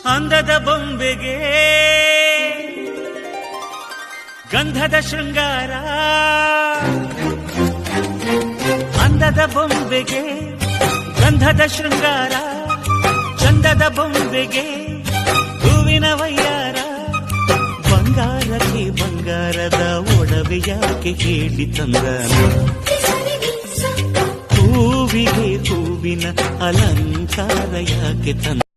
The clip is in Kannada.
ಅಂದದ ಬೊಂಬೆಗೆ ಗಂಧದ ಶೃಂಗಾರ, ಅಂದದ ಬೊಂಬೆಗೆ ಗಂಧದ ಶೃಂಗಾರ, ಚಂದದ ಬೊಂಬೆಗೆ ಹೂವಿನ ವಯ್ಯಾರ. ಬಂಗಾರಕ್ಕೆ ಬಂಗಾರದ ಒಡವೆ ಯಾಕೆ ಹೇಳಿ ತಂದನ, ಹೂವಿಗೆ ಹೂವಿನ ಅಲಂಕಾರ ಯಾಕೆ ತಂದ.